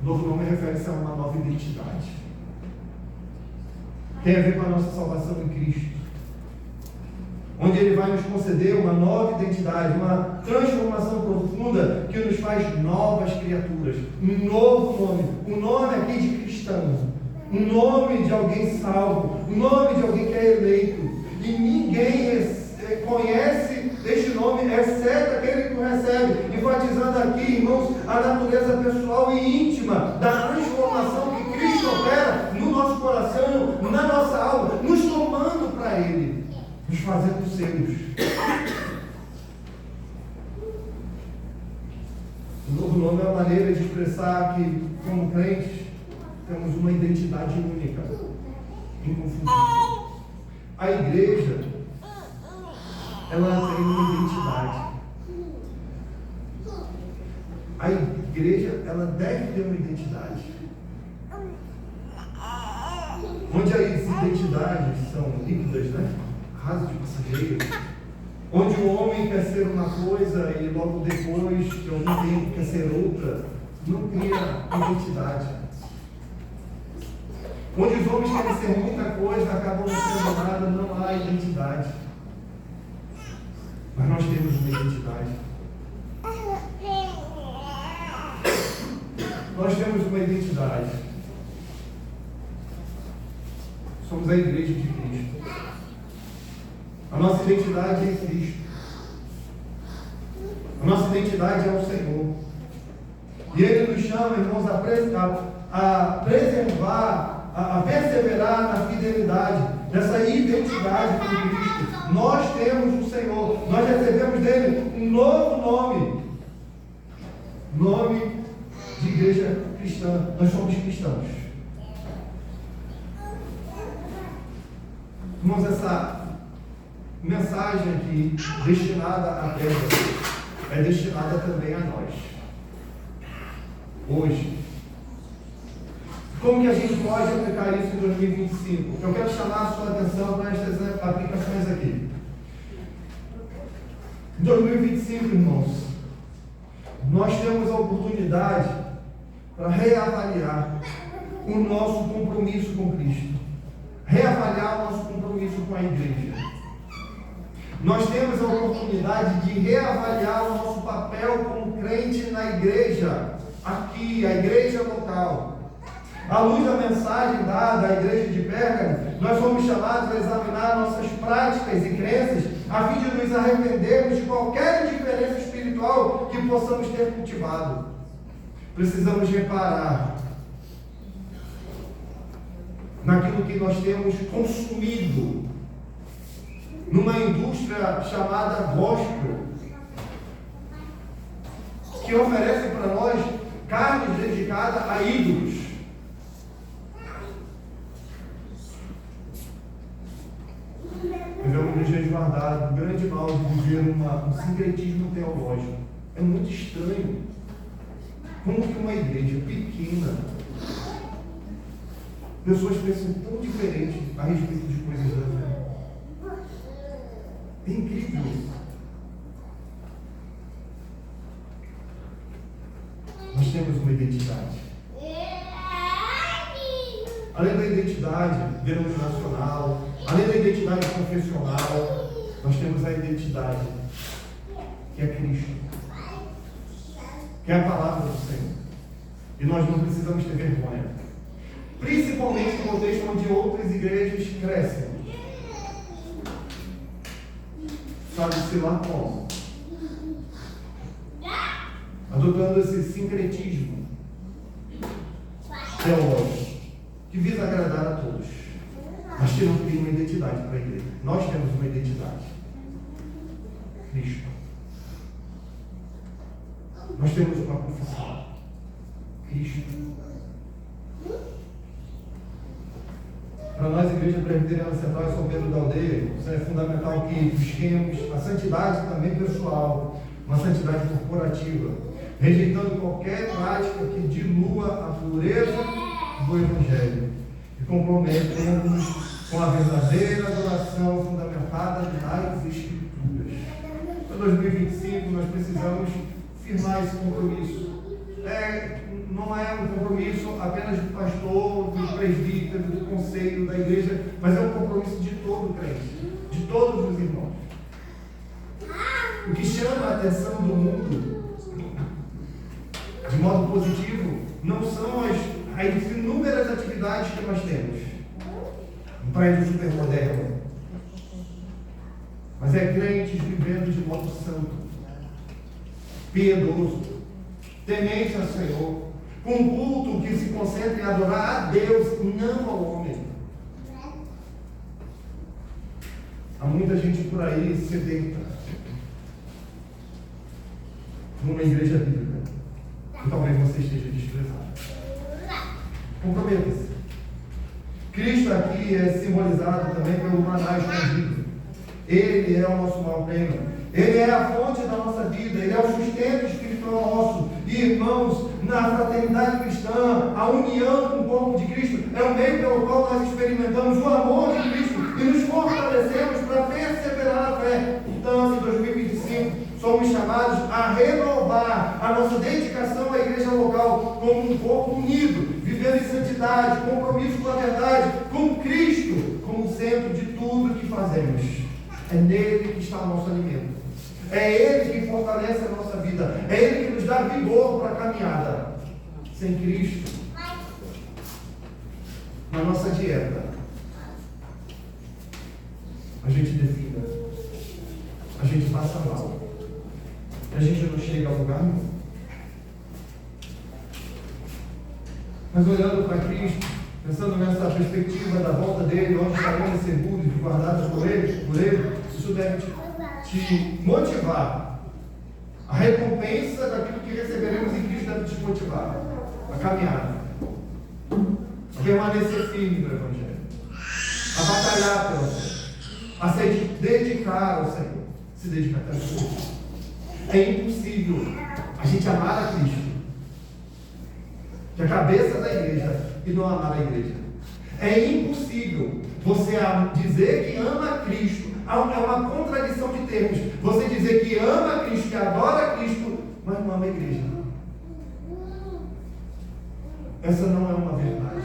O novo nome refere-se a uma nova identidade. Tem a ver com a nossa salvação em Cristo, onde Ele vai nos conceder uma nova identidade, uma transformação profunda que nos faz novas criaturas, um novo nome, um nome aqui de cristão, um nome de alguém salvo, um nome de alguém que é eleito, e ninguém conhece este nome, exceto aquele que o recebe, enfatizando aqui, irmãos, a natureza pessoal e íntima da transformação que Cristo opera no nosso coração, na nossa alma, nos tomando para Ele, nos fazendo seus. O novo nome é uma maneira de expressar que, como crentes, temos uma identidade única, inconfundível. A igreja, ela tem uma identidade. A igreja, ela deve ter uma identidade. Onde as identidades são líquidas, né? Rasas de passageiro. Onde o homem quer ser uma coisa e logo depois de algum tempo quer ser outra, não cria identidade. Onde os homens querem ser muita coisa, acabam não sendo nada, não há identidade. Mas nós temos uma identidade. Nós temos uma identidade. Somos a igreja de Cristo. A nossa identidade é em Cristo. A nossa identidade é o Senhor. E Ele nos chama, irmãos, a preservar, a perseverar na fidelidade, nessa identidade com Cristo. Nós temos o Senhor, nós recebemos dele um novo nome. Nome de igreja cristã. Nós somos cristãos. Irmãos, essa mensagem aqui, destinada à terra, é destinada também a nós. Hoje. Como que a gente pode aplicar isso em 2025? Eu quero chamar a sua atenção para estas aplicações aqui. Em 2025, irmãos, nós temos a oportunidade para reavaliar o nosso compromisso com Cristo, reavaliar o nosso compromisso com a igreja. Nós temos a oportunidade de reavaliar o nosso papel como crente na igreja, aqui, a igreja local. À luz da mensagem dada à igreja de Pérgamo, nós fomos chamados a examinar nossas práticas e crenças, a fim de nos arrependermos de qualquer indiferença espiritual que possamos ter cultivado. Precisamos reparar naquilo que nós temos consumido numa indústria chamada gospel, que oferece para nós carne dedicada a ídolos. Devemos nos resguardar do grande mal de viver um sincretismo teológico. É muito estranho. Como que uma igreja pequena, pessoas pensam tão diferente a respeito de coisas da vida. É incrível isso. Nós temos uma identidade. Além da identidade denominacional, além da identidade confessional, nós temos a identidade que é Cristo, que é a palavra do Senhor. E nós não precisamos ter vergonha, principalmente no contexto onde outras igrejas crescem. Sabe-se lá como? Adotando esse sincretismo teológico que visa agradar a todos, mas que não tem uma identidade para a igreja. Nós temos uma identidade: Cristo. Nós temos uma confissão: Cristo. Para nós, Igreja Presbiteriana Central e São Pedro da Aldeia, isso é fundamental que busquemos a santidade também pessoal, uma santidade corporativa, rejeitando qualquer prática que dilua a pureza do Evangelho e comprometendo-nos com a verdadeira adoração fundamentada nas Escrituras. Para 2025 nós precisamos firmar esse compromisso. Não é um compromisso apenas do pastor, do presbítero, do conselho da igreja, mas é um compromisso de todo crente, de todos os irmãos. O que chama a atenção do mundo, de modo positivo, não são as inúmeras atividades que nós temos, um prédio super moderno, mas é crentes vivendo de modo santo, piedoso, temente ao Senhor, com um culto que se concentra em adorar a Deus, não ao homem. Há muita gente por aí sedenta numa igreja bíblica, e talvez você esteja desprezado. Comprometa-se. Cristo aqui é simbolizado também pelo maná escondido. Ele é o nosso mal-prêmio. Ele é a fonte da nossa vida. Ele é o sustento espiritual nosso. E, irmãos, na fraternidade cristã, a união com o corpo de Cristo é o meio pelo qual nós experimentamos o amor de Cristo e nos fortalecemos para perseverar na fé. Então, em 2025, somos chamados a renovar a nossa dedicação à igreja local como um corpo unido, vivendo em santidade, compromisso com a verdade, com Cristo como centro de tudo que fazemos. É nele que está o nosso alimento. É Ele que fortalece a nossa vida. É Ele que nos dá vigor para a caminhada. Sem Cristo, na nossa dieta, a gente defina, a gente passa mal, a gente não chega a lugar nenhum. Mas olhando para Cristo, pensando nessa perspectiva da volta dele, onde estaremos seguros e guardados por ele, isso deve te motivar. A recompensa daquilo que receberemos em Cristo deve te motivar a caminhar, a permanecer firme no Evangelho, a batalhar pela fé, a se dedicar ao Senhor, se dedicar ao Senhor. É impossível a gente amar a Cristo, que é a cabeça da igreja, e não amar a igreja. É impossível você dizer que ama a Cristo. É uma contradição de termos. Você dizer que ama a Cristo, que adora a Cristo, mas não ama a igreja. Essa não é uma verdade.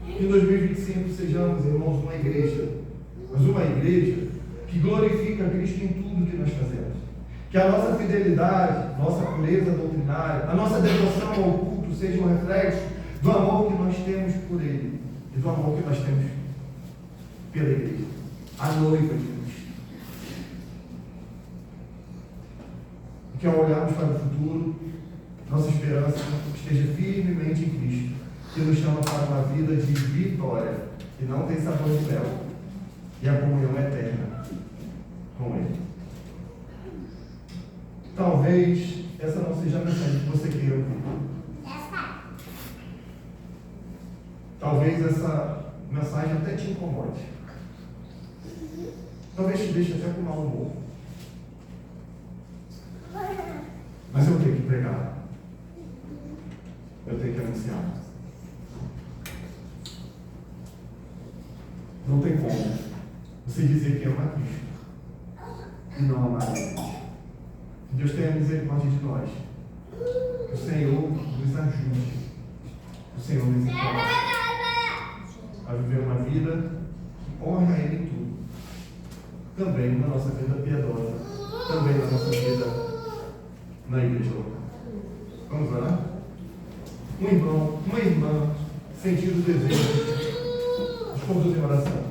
Em 2025 sejamos, irmãos, uma igreja, mas uma igreja que glorifica a Cristo em tudo que nós fazemos. Que a nossa fidelidade, nossa pureza doutrinária, a nossa devoção ao culto seja um reflexo do amor que nós temos por Ele e do amor que nós temos pela igreja, a noiva de Cristo. E que ao olharmos para o futuro, nossa esperança esteja firmemente em Cristo, que nos chama para uma vida de vitória, que não tem sabor de mel, e a comunhão eterna com Ele. Talvez essa não seja a mensagem que você queira ouvir. Talvez essa mensagem até te incomode. Talvez te deixe até com mau humor. Mas eu tenho que pregar. Eu tenho que anunciar. Não tem como você dizer que ama a Cristo e não amar a Deus. Que Deus tenha misericórdia de nós. Que o Senhor nos ajude. Que o Senhor nos encoraje a viver uma vida que honra a Ele em tudo. Também na nossa vida piedosa. Também na nossa vida na igreja local. Vamos orar? Um irmão, uma irmã, sentir o desejo. Nos conduz em oração.